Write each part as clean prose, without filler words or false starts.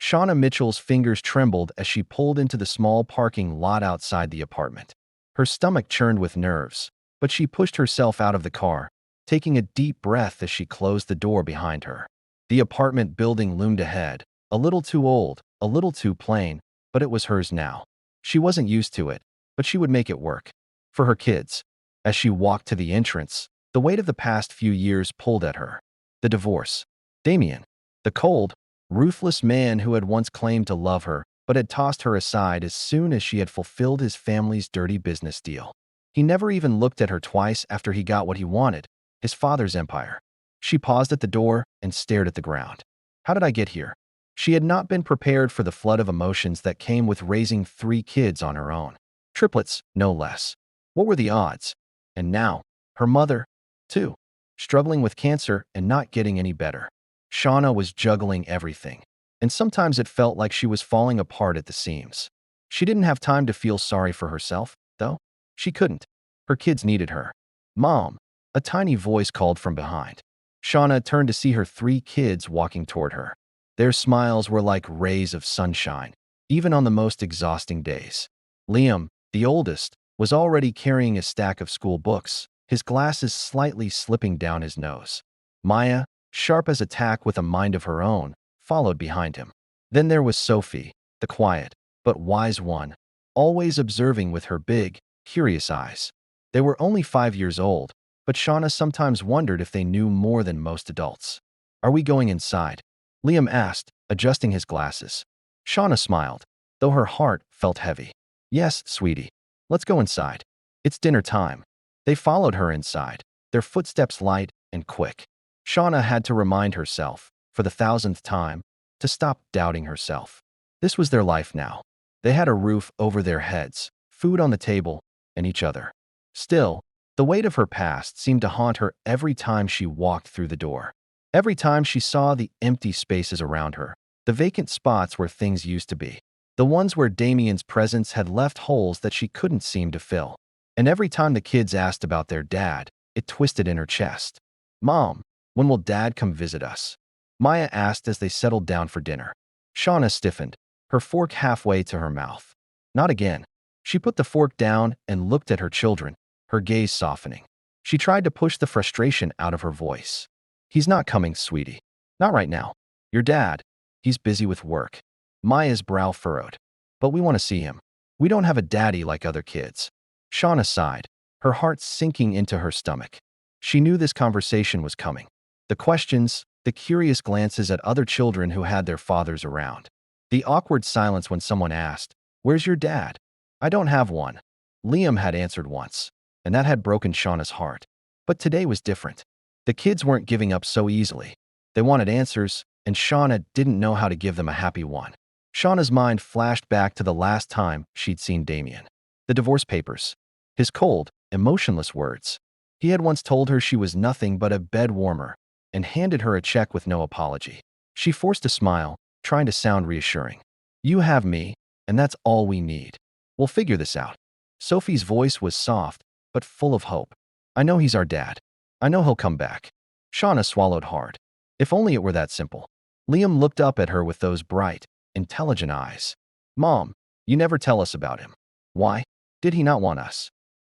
Shauna Mitchell's fingers trembled as she pulled into the small parking lot outside the apartment. Her stomach churned with nerves, but she pushed herself out of the car, taking a deep breath as she closed the door behind her. The apartment building loomed ahead, a little too old, a little too plain, but it was hers now. She wasn't used to it, but she would make it work. For her kids. As she walked to the entrance, the weight of the past few years pulled at her. The divorce. Damian. The cold, ruthless man who had once claimed to love her, but had tossed her aside as soon as she had fulfilled his family's dirty business deal. He never even looked at her twice after he got what he wanted, his father's empire. She paused at the door and stared at the ground. How did I get here? She had not been prepared for the flood of emotions that came with raising 3 kids on her own. Triplets, no less. What were the odds? And now, her mother, too, struggling with cancer and not getting any better. Shauna was juggling everything, and sometimes it felt like she was falling apart at the seams. She didn't have time to feel sorry for herself, though. She couldn't. Her kids needed her. Mom, a tiny voice called from behind. Shauna turned to see her 3 kids walking toward her. Their smiles were like rays of sunshine, even on the most exhausting days. Liam, the oldest, was already carrying a stack of school books, his glasses slightly slipping down his nose. Maya, sharp as a tack with a mind of her own, followed behind him. Then there was Sophie, the quiet, but wise one, always observing with her big, curious eyes. They were only 5 years old, but Shauna sometimes wondered if they knew more than most adults. Are we going inside? Liam asked, adjusting his glasses. Shauna smiled, though her heart felt heavy. Yes, sweetie. Let's go inside. It's dinner time. They followed her inside, their footsteps light and quick. Shauna had to remind herself, for the 1000th time, to stop doubting herself. This was their life now. They had a roof over their heads, food on the table, and each other. Still, the weight of her past seemed to haunt her every time she walked through the door. Every time she saw the empty spaces around her, the vacant spots where things used to be, the ones where Damian's presence had left holes that she couldn't seem to fill. And every time the kids asked about their dad, it twisted in her chest. Mom, when will Dad come visit us? Maya asked as they settled down for dinner. Shauna stiffened, her fork halfway to her mouth. Not again. She put the fork down and looked at her children, her gaze softening. She tried to push the frustration out of her voice. He's not coming, sweetie. Not right now. Your dad, he's busy with work. Maya's brow furrowed. But we want to see him. We don't have a daddy like other kids. Shauna sighed, her heart sinking into her stomach. She knew this conversation was coming. The questions, the curious glances at other children who had their fathers around. The awkward silence when someone asked, "Where's your dad?" "I don't have one." Liam had answered once, and that had broken Shauna's heart. But today was different. The kids weren't giving up so easily. They wanted answers, and Shauna didn't know how to give them a happy one. Shauna's mind flashed back to the last time she'd seen Damian. The divorce papers. His cold, emotionless words. He had once told her she was nothing but a bed warmer, and handed her a check with no apology. She forced a smile, trying to sound reassuring. You have me, and that's all we need. We'll figure this out. Sophie's voice was soft, but full of hope. I know he's our dad. I know he'll come back. Shauna swallowed hard. If only it were that simple. Liam looked up at her with those bright, intelligent eyes. Mom, you never tell us about him. Why? Did he not want us?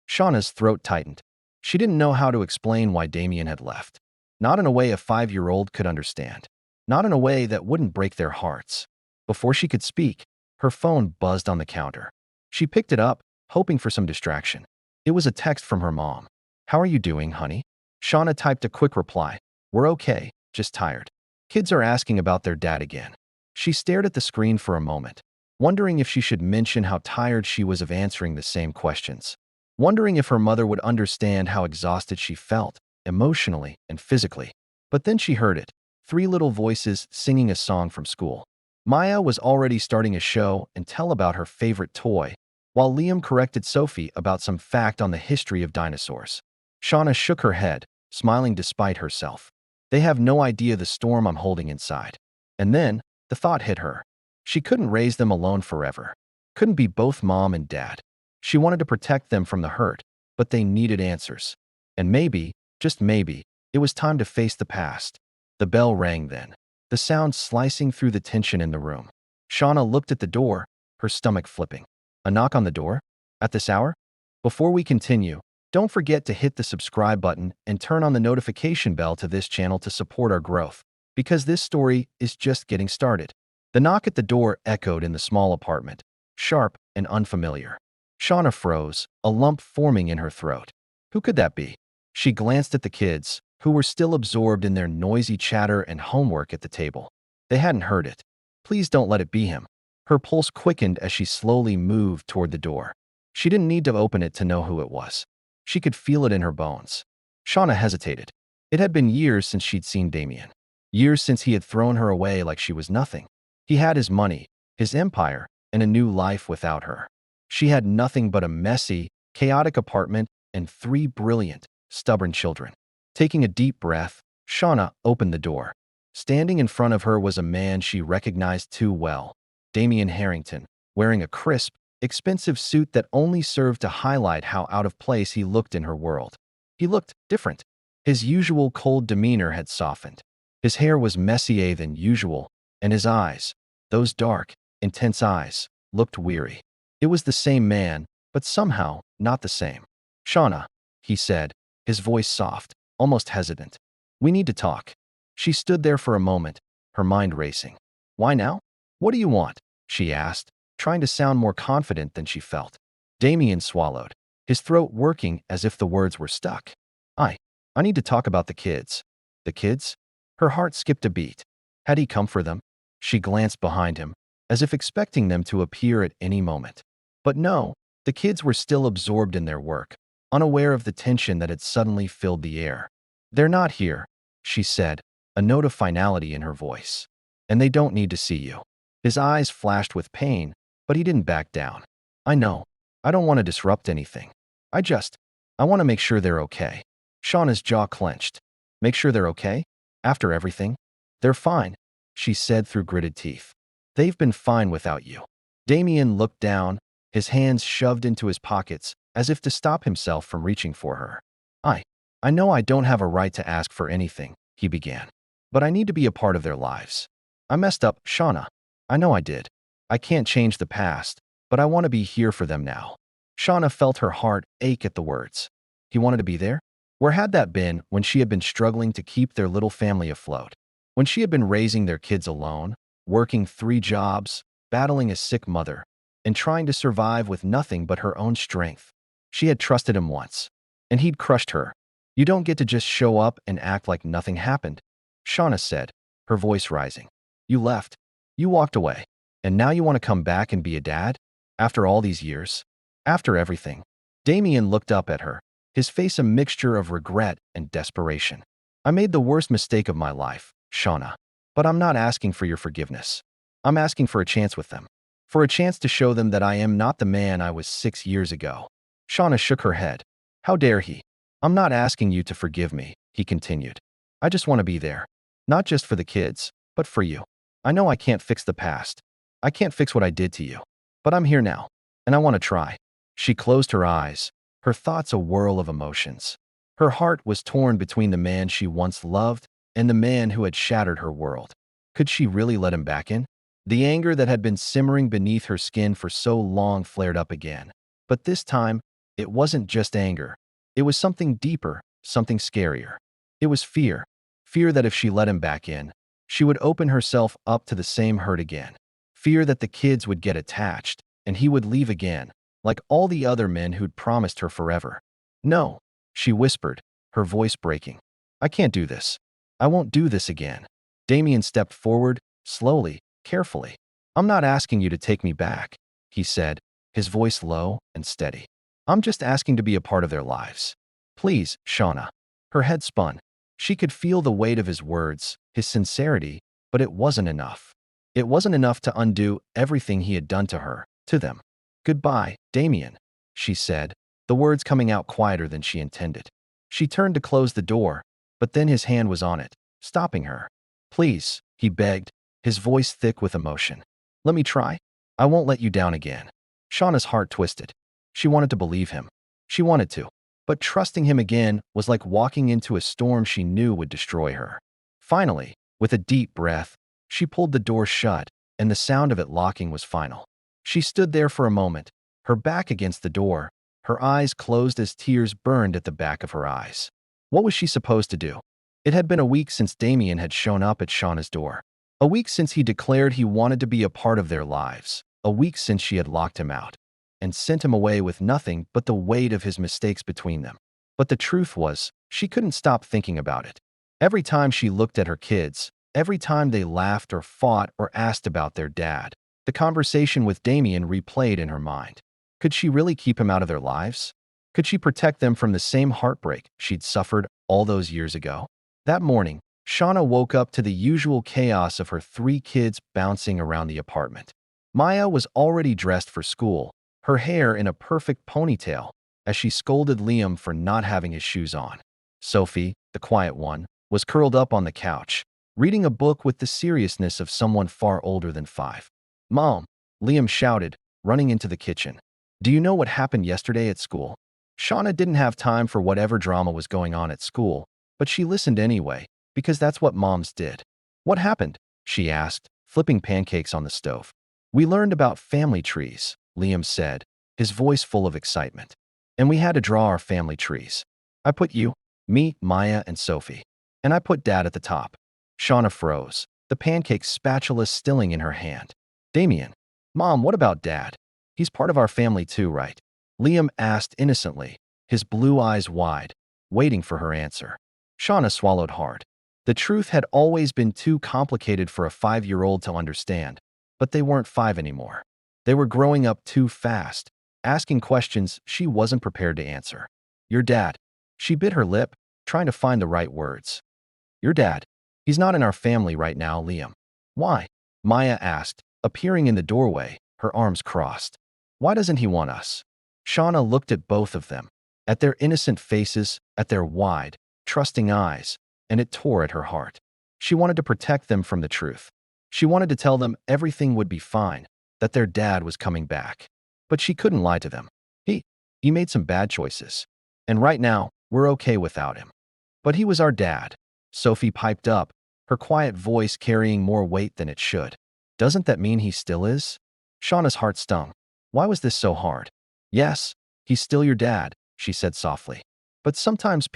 Shauna's throat tightened. She didn't know how to explain why Damian had left. Not in a way a 5-year-old could understand. Not in a way that wouldn't break their hearts. Before she could speak, her phone buzzed on the counter. She picked it up, hoping for some distraction. It was a text from her mom. How are you doing, honey? Shauna typed a quick reply. We're okay, just tired. Kids are asking about their dad again. She stared at the screen for a moment, wondering if she should mention how tired she was of answering the same questions. Wondering if her mother would understand how exhausted she felt, emotionally and physically. But then she heard it. 3 little voices singing a song from school. Maya was already starting a show and tell about her favorite toy, while Liam corrected Sophie about some fact on the history of dinosaurs. Shauna shook her head, smiling despite herself. They have no idea the storm I'm holding inside. And then, the thought hit her. She couldn't raise them alone forever. Couldn't be both mom and dad. She wanted to protect them from the hurt, but they needed answers. And maybe, just maybe, it was time to face the past. The bell rang then, the sound slicing through the tension in the room. Shauna looked at the door, her stomach flipping. A knock on the door? At this hour? Before we continue, don't forget to hit the subscribe button and turn on the notification bell to this channel to support our growth, because this story is just getting started. The knock at the door echoed in the small apartment, sharp and unfamiliar. Shauna froze, a lump forming in her throat. Who could that be? She glanced at the kids, who were still absorbed in their noisy chatter and homework at the table. They hadn't heard it. Please don't let it be him. Her pulse quickened as she slowly moved toward the door. She didn't need to open it to know who it was. She could feel it in her bones. Shauna hesitated. It had been years since she'd seen Damian. Years since he had thrown her away like she was nothing. He had his money, his empire, and a new life without her. She had nothing but a messy, chaotic apartment and 3 brilliant, stubborn children. Taking a deep breath, Shauna opened the door. Standing in front of her was a man she recognized too well, Damian Harrington, wearing a crisp, expensive suit that only served to highlight how out of place he looked in her world. He looked different. His usual cold demeanor had softened. His hair was messier than usual, and his eyes, those dark, intense eyes, looked weary. It was the same man, but somehow not the same. "Shauna," he said, his voice soft, almost hesitant. "We need to talk." She stood there for a moment, her mind racing. "Why now? What do you want?" she asked, trying to sound more confident than she felt. Damian swallowed, his throat working as if the words were stuck. I need to talk about the kids." "The kids?" Her heart skipped a beat. Had he come for them? She glanced behind him, as if expecting them to appear at any moment. But no, the kids were still absorbed in their work, unaware of the tension that had suddenly filled the air. "They're not here," she said, a note of finality in her voice. "And they don't need to see you." His eyes flashed with pain, but he didn't back down. "I know. I don't want to disrupt anything. I want to make sure they're okay." Shauna's jaw clenched. "Make sure they're okay? After everything?" "They're fine," she said through gritted teeth. "They've been fine without you." Damian looked down, his hands shoved into his pockets, as if to stop himself from reaching for her. I know I don't have a right to ask for anything," he began. "But I need to be a part of their lives. I messed up, Shauna. I know I did. I can't change the past, but I want to be here for them now." Shauna felt her heart ache at the words. He wanted to be there? Where had that been when she had been struggling to keep their little family afloat? When she had been raising their kids alone, working 3 jobs, battling a sick mother, and trying to survive with nothing but her own strength. She had trusted him once, and he'd crushed her. "You don't get to just show up and act like nothing happened," Shauna said, her voice rising. "You left. You walked away. And now you want to come back and be a dad? After all these years? After everything?" Damian looked up at her, his face a mixture of regret and desperation. "I made the worst mistake of my life, Shauna. But I'm not asking for your forgiveness. I'm asking for a chance with them. For a chance to show them that I am not the man I was 6 years ago." Shauna shook her head. "How dare he? I'm not asking you to forgive me," he continued. "I just want to be there. Not just for the kids, but for you. I know I can't fix the past. I can't fix what I did to you. But I'm here now, and I want to try." She closed her eyes, her thoughts a whirl of emotions. Her heart was torn between the man she once loved and the man who had shattered her world. Could she really let him back in? The anger that had been simmering beneath her skin for so long flared up again. But this time, it wasn't just anger. It was something deeper, something scarier. It was fear. Fear that if she let him back in, she would open herself up to the same hurt again. Fear that the kids would get attached, and he would leave again, like all the other men who'd promised her forever. "No," she whispered, her voice breaking. "I can't do this. I won't do this again." Damian stepped forward, slowly, carefully. "I'm not asking you to take me back," he said, his voice low and steady. "I'm just asking to be a part of their lives. Please, Shauna." Her head spun. She could feel the weight of his words, his sincerity, but it wasn't enough. It wasn't enough to undo everything he had done to her, to them. "Goodbye, Damian," she said, the words coming out quieter than she intended. She turned to close the door, but then his hand was on it, stopping her. "Please," he begged, his voice thick with emotion. "Let me try. I won't let you down again." Shauna's heart twisted. She wanted to believe him. She wanted to. But trusting him again was like walking into a storm she knew would destroy her. Finally, with a deep breath, she pulled the door shut and the sound of it locking was final. She stood there for a moment, her back against the door, her eyes closed as tears burned at the back of her eyes. What was she supposed to do? It had been a week since Damian had shown up at Shauna's door. A week since he declared he wanted to be a part of their lives. A week since she had locked him out and sent him away with nothing but the weight of his mistakes between them. But the truth was, she couldn't stop thinking about it. Every time she looked at her kids, every time they laughed or fought or asked about their dad, the conversation with Damian replayed in her mind. Could she really keep him out of their lives? Could she protect them from the same heartbreak she'd suffered all those years ago? That morning, Shauna woke up to the usual chaos of her 3 kids bouncing around the apartment. Maya was already dressed for school, her hair in a perfect ponytail, as she scolded Liam for not having his shoes on. Sophie, the quiet one, was curled up on the couch, reading a book with the seriousness of someone far older than 5. "Mom," Liam shouted, running into the kitchen. "Do you know what happened yesterday at school?" Shauna didn't have time for whatever drama was going on at school, but she listened anyway, because that's what moms did. "What happened?" she asked, flipping pancakes on the stove. "We learned about family trees," Liam said, his voice full of excitement. "And we had to draw our family trees. I put you, me, Maya, and Sophie. And I put Dad at the top." Shauna froze, the pancake spatula stilling in her hand. "Damian." "Mom, what about Dad? He's part of our family too, right?" Liam asked innocently, his blue eyes wide, waiting for her answer. Shauna swallowed hard. The truth had always been too complicated for a 5-year-old to understand, but they weren't 5 anymore. They were growing up too fast, asking questions she wasn't prepared to answer. "Your dad." She bit her lip, trying to find the right words. "Your dad. He's not in our family right now, Liam." "Why?" Maya asked, appearing in the doorway, her arms crossed. "Why doesn't he want us?" Shauna looked at both of them, at their innocent faces, at their wide, trusting eyes, and it tore at her heart. She wanted to protect them from the truth. She wanted to tell them everything would be fine, that their dad was coming back. But she couldn't lie to them. He made some bad choices. And right now, we're okay without him. But he was our dad. Sophie piped up, her quiet voice carrying more weight than it should. "Doesn't that mean he still is?" Shauna's heart stung. Why was this so hard? "Yes, he's still your dad," she said softly. "But sometimes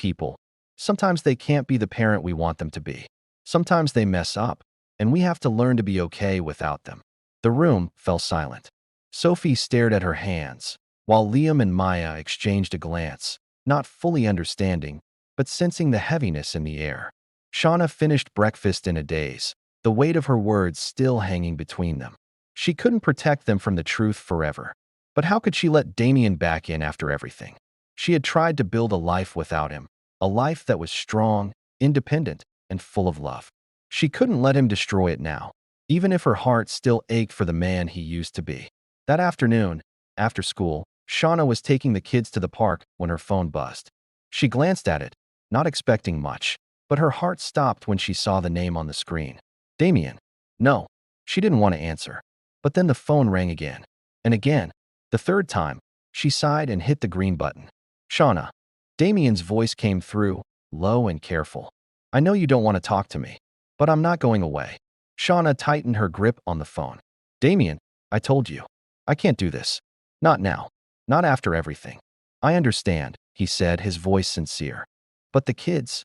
sometimes they can't be the parent we want them to be. Sometimes they mess up, and we have to learn to be okay without them." The room fell silent. Sophie stared at her hands, while Liam and Maya exchanged a glance, not fully understanding, but sensing the heaviness in the air. Shauna finished breakfast in a daze, the weight of her words still hanging between them. She couldn't protect them from the truth forever. But how could she let Damian back in after everything? She had tried to build a life without him, a life that was strong, independent, and full of love. She couldn't let him destroy it now, even if her heart still ached for the man he used to be. That afternoon, after school, Shauna was taking the kids to the park when her phone buzzed. She glanced at it, not expecting much, but her heart stopped when she saw the name on the screen. "Damian." No, she didn't want to answer. But then the phone rang again. And again. The third time, she sighed and hit the green button. "Shauna." Damian's voice came through, low and careful. "I know you don't want to talk to me, but I'm not going away." Shauna tightened her grip on the phone. "Damian, I told you. I can't do this. Not now. Not after everything." "I understand," he said, his voice sincere. "But the kids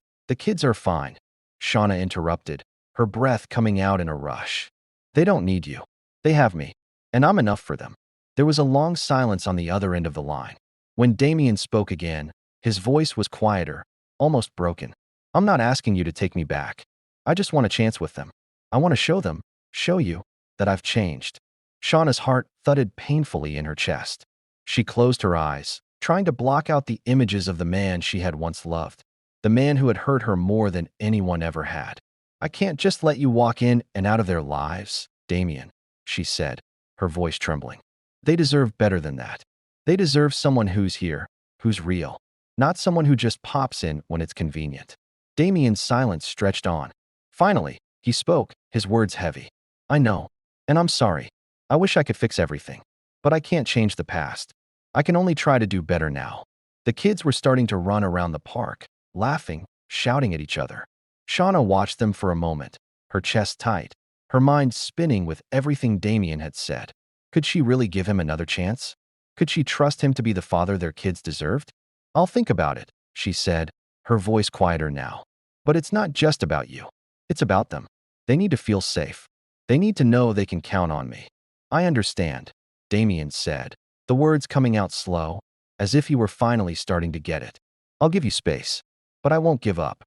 are fine," Shauna interrupted, her breath coming out in a rush. "They don't need you. They have me, and I'm enough for them." There was a long silence on the other end of the line. When Damian spoke again, his voice was quieter, almost broken. "I'm not asking you to take me back. I just want a chance with them. I want to show you, that I've changed." Shauna's heart thudded painfully in her chest. She closed her eyes, trying to block out the images of the man she had once loved, the man who had hurt her more than anyone ever had. "I can't just let you walk in and out of their lives, Damian," she said, her voice trembling. "They deserve better than that. They deserve someone who's here, who's real, not someone who just pops in when it's convenient." Damian's silence stretched on. Finally, he spoke, his words heavy. "I know, and I'm sorry. I wish I could fix everything. But I can't change the past. I can only try to do better now." The kids were starting to run around the park, laughing, shouting at each other. Shauna watched them for a moment, her chest tight, her mind spinning with everything Damian had said. Could she really give him another chance? Could she trust him to be the father their kids deserved? "I'll think about it," she said, her voice quieter now. "But it's not just about you. It's about them. They need to feel safe. They need to know they can count on me." "I understand," Damian said, the words coming out slow, as if he were finally starting to get it. "I'll give you space, but I won't give up."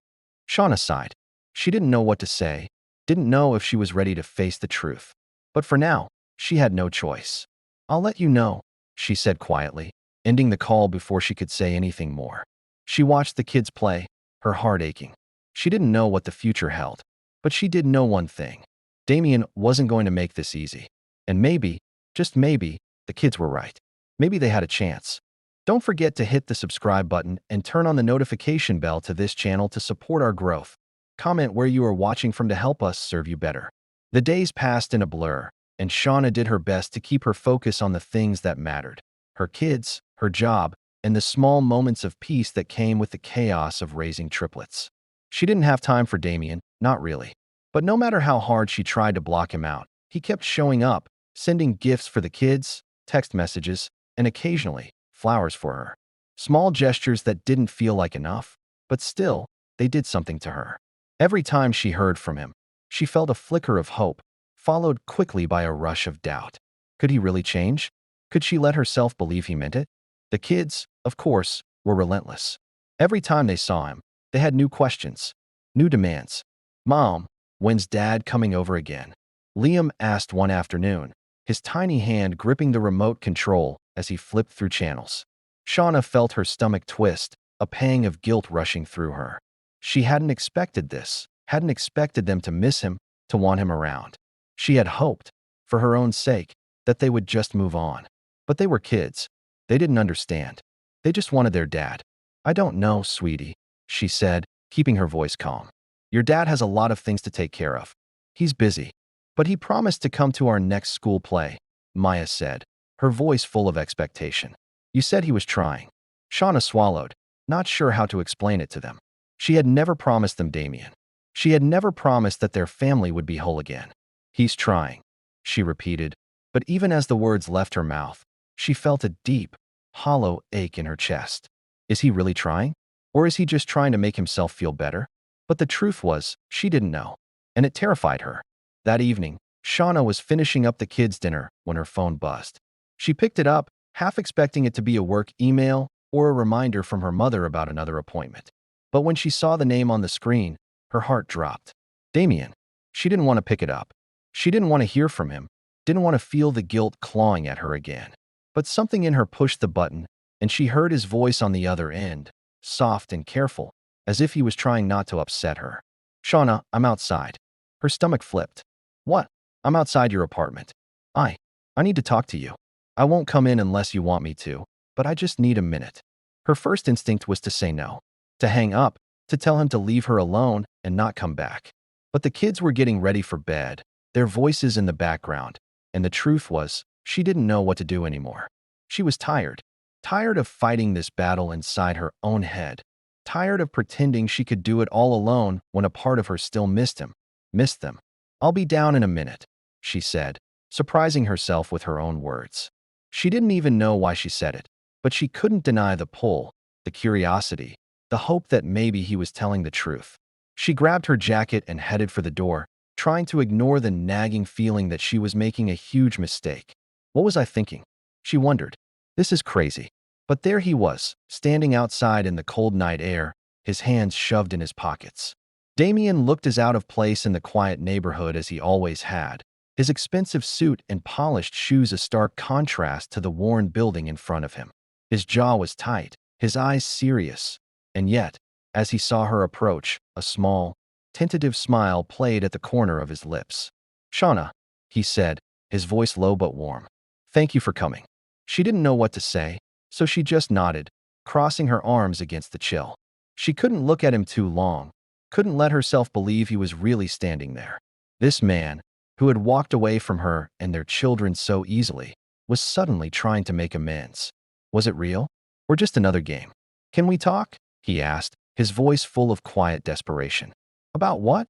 Shauna sighed. She didn't know what to say, didn't know if she was ready to face the truth. But for now, she had no choice. "I'll let you know," she said quietly, ending the call before she could say anything more. She watched the kids play, her heart aching. She didn't know what the future held, but she did know one thing. Damian wasn't going to make this easy. And maybe, just maybe, the kids were right. Maybe they had a chance. Don't forget to hit the subscribe button and turn on the notification bell to this channel to support our growth. Comment where you are watching from to help us serve you better. The days passed in a blur, and Shauna did her best to keep her focus on the things that mattered. Her kids, her job, and the small moments of peace that came with the chaos of raising triplets. She didn't have time for Damian, not really. But no matter how hard she tried to block him out, he kept showing up, sending gifts for the kids, text messages, and occasionally, flowers for her. Small gestures that didn't feel like enough, but still, they did something to her. Every time she heard from him, she felt a flicker of hope, followed quickly by a rush of doubt. Could he really change? Could she let herself believe he meant it? The kids, of course, were relentless. Every time they saw him, they had new questions, new demands. "Mom, when's Dad coming over again?" Liam asked one afternoon, his tiny hand gripping the remote control as he flipped through channels. Shauna felt her stomach twist, a pang of guilt rushing through her. She hadn't expected this, hadn't expected them to miss him, to want him around. She had hoped, for her own sake, that they would just move on. But they were kids. They didn't understand. They just wanted their dad. "I don't know, sweetie," she said, keeping her voice calm. "Your dad has a lot of things to take care of. He's busy. But he promised to come to our next school play," Maya said, her voice full of expectation. "You said he was trying." Shauna swallowed, not sure how to explain it to them. She had never promised them Damian. She had never promised that their family would be whole again. "He's trying," she repeated, but even as the words left her mouth, she felt a deep, hollow ache in her chest. Is he really trying? Or is he just trying to make himself feel better? But the truth was, she didn't know, and it terrified her. That evening, Shauna was finishing up the kids' dinner when her phone buzzed. She picked it up, half expecting it to be a work email or a reminder from her mother about another appointment. But when she saw the name on the screen, her heart dropped. Damian. She didn't want to pick it up. She didn't want to hear from him, didn't want to feel the guilt clawing at her again. But something in her pushed the button, and she heard his voice on the other end, soft and careful, as if he was trying not to upset her. "Shauna, I'm outside." Her stomach flipped. "What?" "I'm outside your apartment. I need to talk to you. I won't come in unless you want me to, but I just need a minute." Her first instinct was to say no, to hang up, to tell him to leave her alone and not come back. But the kids were getting ready for bed, their voices in the background, and the truth was, she didn't know what to do anymore. She was tired, tired of fighting this battle inside her own head, tired of pretending she could do it all alone when a part of her still missed him, missed them. "I'll be down in a minute," she said, surprising herself with her own words. She didn't even know why she said it, but she couldn't deny the pull, the curiosity, the hope that maybe he was telling the truth. She grabbed her jacket and headed for the door, trying to ignore the nagging feeling that she was making a huge mistake. What was I thinking? She wondered. This is crazy. But there he was, standing outside in the cold night air, his hands shoved in his pockets. Damian looked as out of place in the quiet neighborhood as he always had, his expensive suit and polished shoes a stark contrast to the worn building in front of him. His jaw was tight, his eyes serious, and yet, as he saw her approach, a small, tentative smile played at the corner of his lips. "Shauna," he said, his voice low but warm. "Thank you for coming." She didn't know what to say, so she just nodded, crossing her arms against the chill. She couldn't look at him too long, couldn't let herself believe he was really standing there. This man, who had walked away from her and their children so easily, was suddenly trying to make amends. Was it real? Or just another game? "Can we talk?" he asked, his voice full of quiet desperation. "About what?"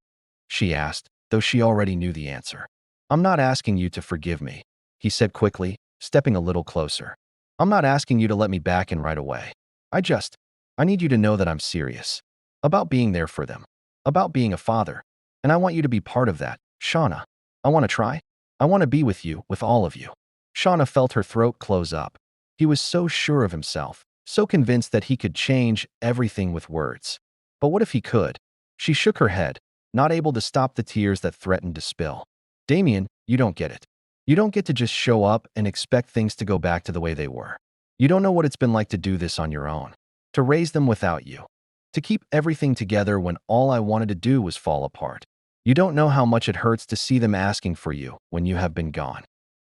she asked, though she already knew the answer. I'm not asking you to forgive me, he said quickly, stepping a little closer. I'm not asking you to let me back in right away. I need you to know that I'm serious. About being there for them. About being a father. And I want you to be part of that, Shauna. I want to try. I want to be with you, with all of you. Shauna felt her throat close up. He was so sure of himself, so convinced that he could change everything with words. But what if he could? She shook her head, not able to stop the tears that threatened to spill. Damian, you don't get it. You don't get to just show up and expect things to go back to the way they were. You don't know what it's been like to do this on your own, to raise them without you, to keep everything together when all I wanted to do was fall apart. You don't know how much it hurts to see them asking for you when you have been gone.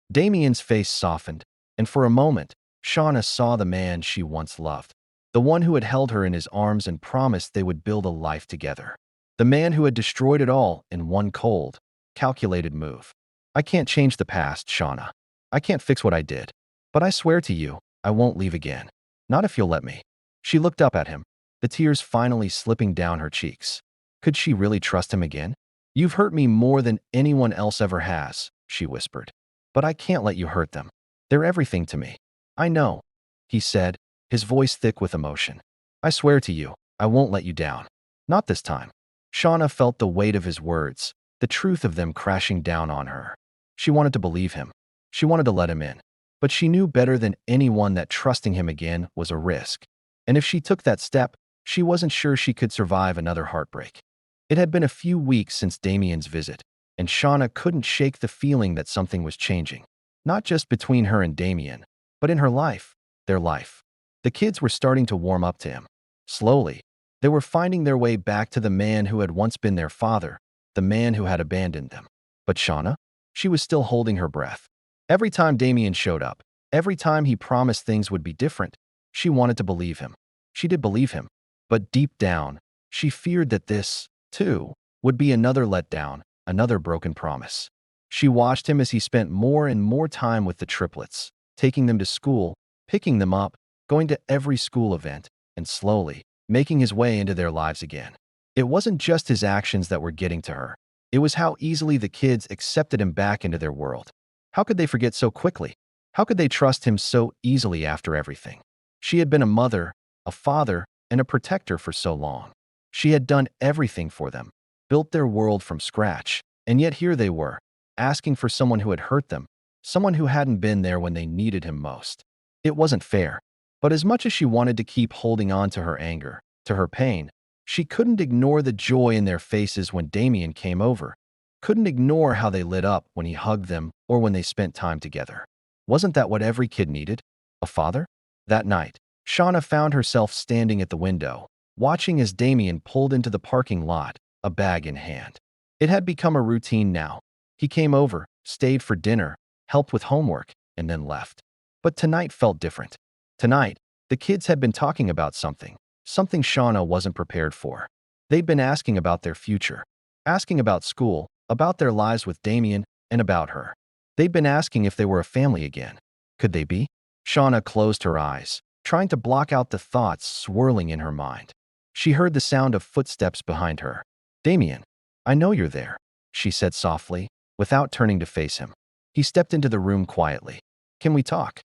Damian's face softened, and for a moment, Shauna saw the man she once loved, the one who had held her in his arms and promised they would build a life together. The man who had destroyed it all in one cold, calculated move. I can't change the past, Shauna. I can't fix what I did. But I swear to you, I won't leave again. Not if you'll let me. She looked up at him, the tears finally slipping down her cheeks. Could she really trust him again? You've hurt me more than anyone else ever has, she whispered. But I can't let you hurt them. They're everything to me. I know, he said, his voice thick with emotion. I swear to you, I won't let you down. Not this time. Shauna felt the weight of his words, the truth of them crashing down on her. She wanted to believe him. She wanted to let him in. But she knew better than anyone that trusting him again was a risk. And if she took that step, she wasn't sure she could survive another heartbreak. It had been a few weeks since Damian's visit, and Shauna couldn't shake the feeling that something was changing. Not just between her and Damian, but in her life, their life. The kids were starting to warm up to him. Slowly, they were finding their way back to the man who had once been their father, the man who had abandoned them. But Shauna? She was still holding her breath. Every time Damian showed up, every time he promised things would be different, she wanted to believe him. She did believe him. But deep down, she feared that this, too, would be another letdown, another broken promise. She watched him as he spent more and more time with the triplets, taking them to school, picking them up, going to every school event, and slowly, making his way into their lives again. It wasn't just his actions that were getting to her. It was how easily the kids accepted him back into their world. How could they forget so quickly? How could they trust him so easily after everything? She had been a mother, a father, and a protector for so long. She had done everything for them, built their world from scratch, and yet here they were, asking for someone who had hurt them, someone who hadn't been there when they needed him most. It wasn't fair. But as much as she wanted to keep holding on to her anger, to her pain, she couldn't ignore the joy in their faces when Damian came over, couldn't ignore how they lit up when he hugged them or when they spent time together. Wasn't that what every kid needed? A father? That night, Shauna found herself standing at the window, watching as Damian pulled into the parking lot, a bag in hand. It had become a routine now. He came over, stayed for dinner, helped with homework, and then left. But tonight felt different. Tonight, the kids had been talking about something Shauna wasn't prepared for. They'd been asking about their future, asking about school, about their lives with Damian, and about her. They'd been asking if they were a family again. Could they be? Shauna closed her eyes, trying to block out the thoughts swirling in her mind. She heard the sound of footsteps behind her. Damian, I know you're there, she said softly, without turning to face him. He stepped into the room quietly. Can we talk?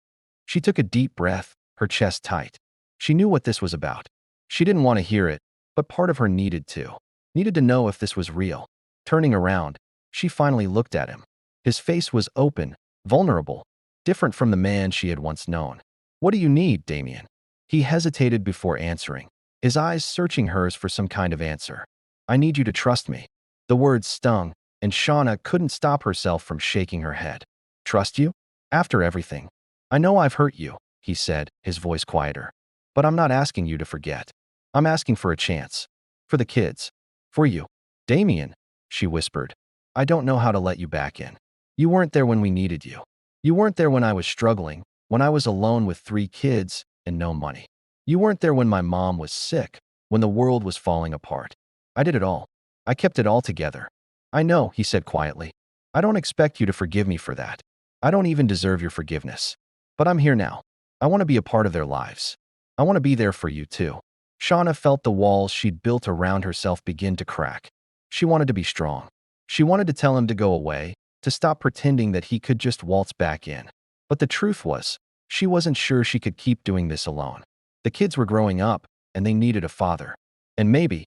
She took a deep breath, her chest tight. She knew what this was about. She didn't want to hear it, but part of her needed to know if this was real. Turning around, she finally looked at him. His face was open, vulnerable, different from the man she had once known. What do you need, Damian? He hesitated before answering, his eyes searching hers for some kind of answer. I need you to trust me. The words stung, and Shauna couldn't stop herself from shaking her head. Trust you? After everything. I know I've hurt you, he said, his voice quieter. But I'm not asking you to forget. I'm asking for a chance. For the kids. For you. Damian, she whispered. I don't know how to let you back in. You weren't there when we needed you. You weren't there when I was struggling, when I was alone with 3 kids and no money. You weren't there when my mom was sick, when the world was falling apart. I did it all. I kept it all together. I know, he said quietly. I don't expect you to forgive me for that. I don't even deserve your forgiveness. But I'm here now. I want to be a part of their lives. I want to be there for you too. Shauna felt the walls she'd built around herself begin to crack. She wanted to be strong. She wanted to tell him to go away, to stop pretending that he could just waltz back in. But the truth was, she wasn't sure she could keep doing this alone. The kids were growing up, and they needed a father. And maybe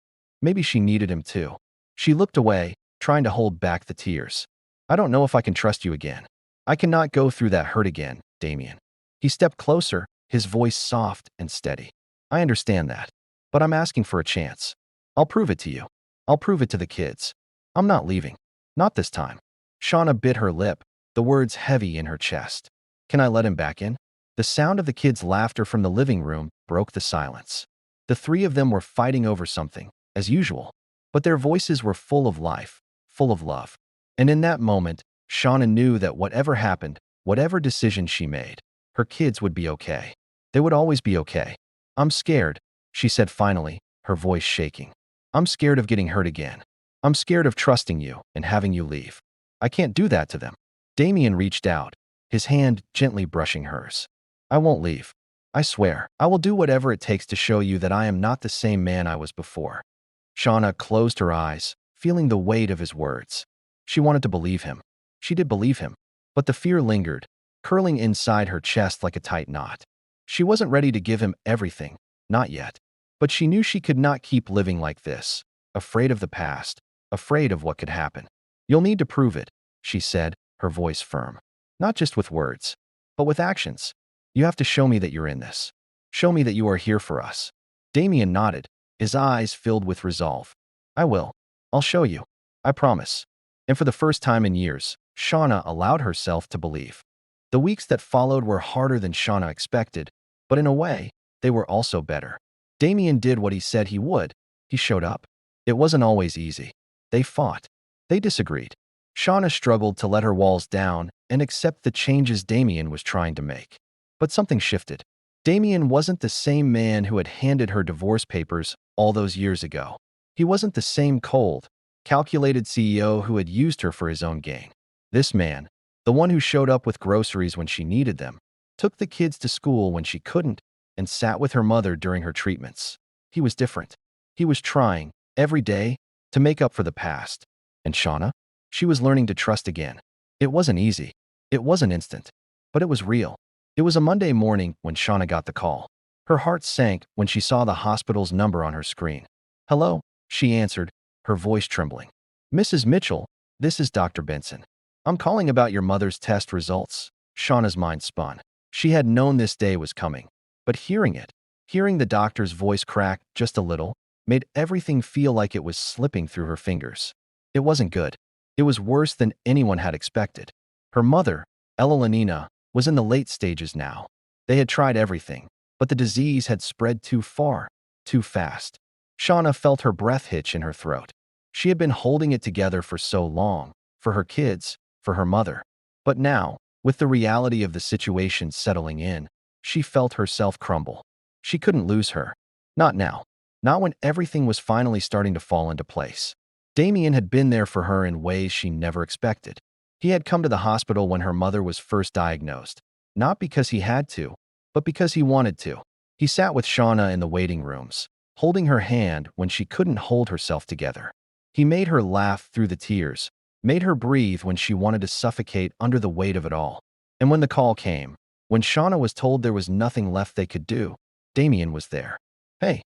she needed him too. She looked away, trying to hold back the tears. I don't know if I can trust you again. I cannot go through that hurt again, Damian. He stepped closer, his voice soft and steady. I understand that, but I'm asking for a chance. I'll prove it to you. I'll prove it to the kids. I'm not leaving. Not this time. Shauna bit her lip, the words heavy in her chest. Can I let him back in? The sound of the kids' laughter from the living room broke the silence. The three of them were fighting over something, as usual, but their voices were full of life, full of love. And in that moment, Shauna knew that whatever happened, whatever decision she made, her kids would be okay. They would always be okay. I'm scared, she said finally, her voice shaking. I'm scared of getting hurt again. I'm scared of trusting you and having you leave. I can't do that to them. Damian reached out, his hand gently brushing hers. I won't leave. I swear, I will do whatever it takes to show you that I am not the same man I was before. Shauna closed her eyes, feeling the weight of his words. She wanted to believe him. She did believe him, but the fear lingered, curling inside her chest like a tight knot. She wasn't ready to give him everything, not yet. But she knew she could not keep living like this, afraid of the past, afraid of what could happen. You'll need to prove it, she said, her voice firm. Not just with words, but with actions. You have to show me that you're in this. Show me that you are here for us. Damian nodded, his eyes filled with resolve. I will. I'll show you. I promise. And for the first time in years, Shauna allowed herself to believe. The weeks that followed were harder than Shauna expected, but in a way, they were also better. Damian did what he said he would. He showed up. It wasn't always easy. They fought. They disagreed. Shauna struggled to let her walls down and accept the changes Damian was trying to make. But something shifted. Damian wasn't the same man who had handed her divorce papers all those years ago. He wasn't the same cold, calculated CEO who had used her for his own gain. This man, the one who showed up with groceries when she needed them, took the kids to school when she couldn't, and sat with her mother during her treatments. He was different. He was trying, every day, to make up for the past. And Shauna? She was learning to trust again. It wasn't easy. It wasn't instant. But it was real. It was a Monday morning when Shauna got the call. Her heart sank when she saw the hospital's number on her screen. Hello, she answered, her voice trembling. Mrs. Mitchell, this is Dr. Benson. I'm calling about your mother's test results. Shauna's mind spun. She had known this day was coming. But hearing the doctor's voice crack just a little, made everything feel like it was slipping through her fingers. It wasn't good. It was worse than anyone had expected. Her mother, Ella, was in the late stages now. They had tried everything, but the disease had spread too far, too fast. Shauna felt her breath hitch in her throat. She had been holding it together for so long, for her kids, for her mother. But now, with the reality of the situation settling in, she felt herself crumble. She couldn't lose her. Not now. Not when everything was finally starting to fall into place. Damian had been there for her in ways she never expected. He had come to the hospital when her mother was first diagnosed, not because he had to, but because he wanted to. He sat with Shauna in the waiting rooms, holding her hand when she couldn't hold herself together. He made her laugh through the tears, made her breathe when she wanted to suffocate under the weight of it all. And when the call came, when Shauna was told there was nothing left they could do, Damian was there. Hey,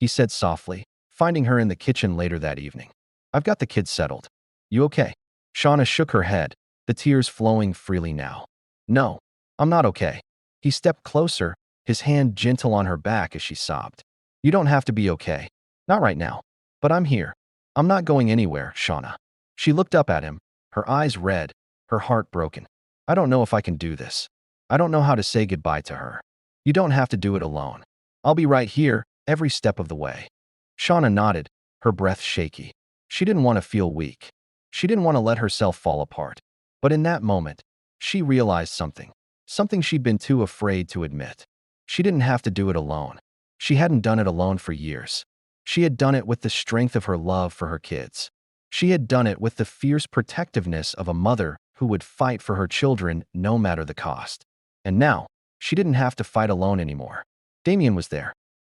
he said softly, finding her in the kitchen later that evening. I've got the kids settled. You okay? Shauna shook her head, the tears flowing freely now. No, I'm not okay. He stepped closer, his hand gentle on her back as she sobbed. You don't have to be okay. Not right now. But I'm here. I'm not going anywhere, Shauna. She looked up at him, her eyes red, her heart broken. I don't know if I can do this. I don't know how to say goodbye to her. You don't have to do it alone. I'll be right here, every step of the way. Shauna nodded, her breath shaky. She didn't want to feel weak. She didn't want to let herself fall apart. But in that moment, she realized something she'd been too afraid to admit. She didn't have to do it alone. She hadn't done it alone for years. She had done it with the strength of her love for her kids. She had done it with the fierce protectiveness of a mother who would fight for her children no matter the cost. And now, she didn't have to fight alone anymore. Damian was there.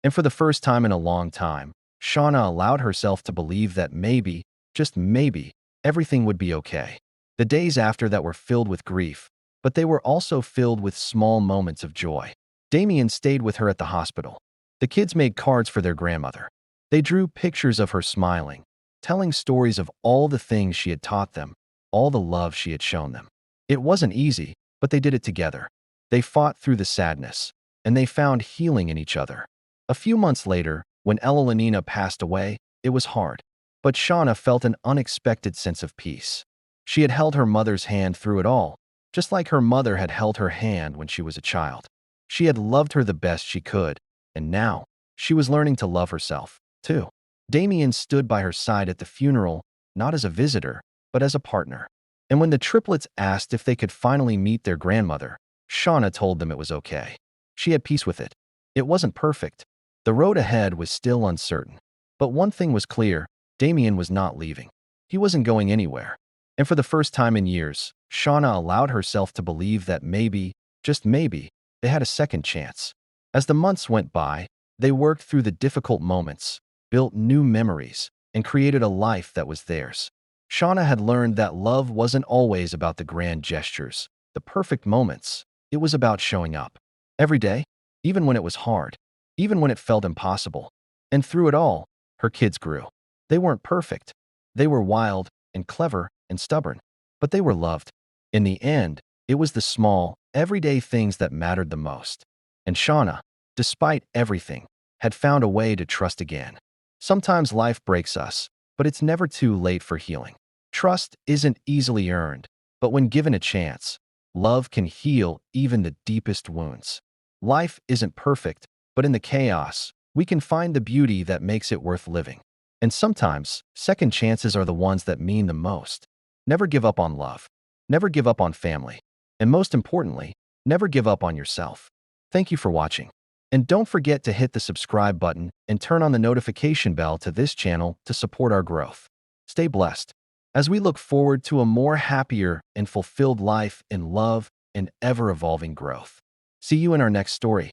And for the first time in a long time, Shauna allowed herself to believe that maybe, just maybe, everything would be okay. The days after that were filled with grief, but they were also filled with small moments of joy. Damian stayed with her at the hospital. The kids made cards for their grandmother. They drew pictures of her smiling, telling stories of all the things she had taught them, all the love she had shown them. It wasn't easy, but they did it together. They fought through the sadness, and they found healing in each other. A few months later, when Elenina passed away, it was hard. But Shauna felt an unexpected sense of peace. She had held her mother's hand through it all, just like her mother had held her hand when she was a child. She had loved her the best she could, and now she was learning to love herself, too. Damian stood by her side at the funeral, not as a visitor, but as a partner. And when the triplets asked if they could finally meet their grandmother, Shauna told them it was okay. She had peace with it. It wasn't perfect. The road ahead was still uncertain. But one thing was clear: Damian was not leaving. He wasn't going anywhere. And for the first time in years, Shauna allowed herself to believe that maybe, just maybe, they had a second chance. As the months went by, they worked through the difficult moments, built new memories, and created a life that was theirs. Shauna had learned that love wasn't always about the grand gestures, the perfect moments. It was about showing up. Every day, even when it was hard, even when it felt impossible. And through it all, her kids grew. They weren't perfect. They were wild and clever and stubborn, but they were loved. In the end, it was the small, everyday things that mattered the most. And Shauna, despite everything, had found a way to trust again. Sometimes life breaks us, but it's never too late for healing. Trust isn't easily earned, but when given a chance, love can heal even the deepest wounds. Life isn't perfect, but in the chaos, we can find the beauty that makes it worth living. And sometimes, second chances are the ones that mean the most. Never give up on love. Never give up on family. And most importantly, never give up on yourself. Thank you for watching. And don't forget to hit the subscribe button and turn on the notification bell to this channel to support our growth. Stay blessed as we look forward to a more happier and fulfilled life in love and ever-evolving growth. See you in our next story.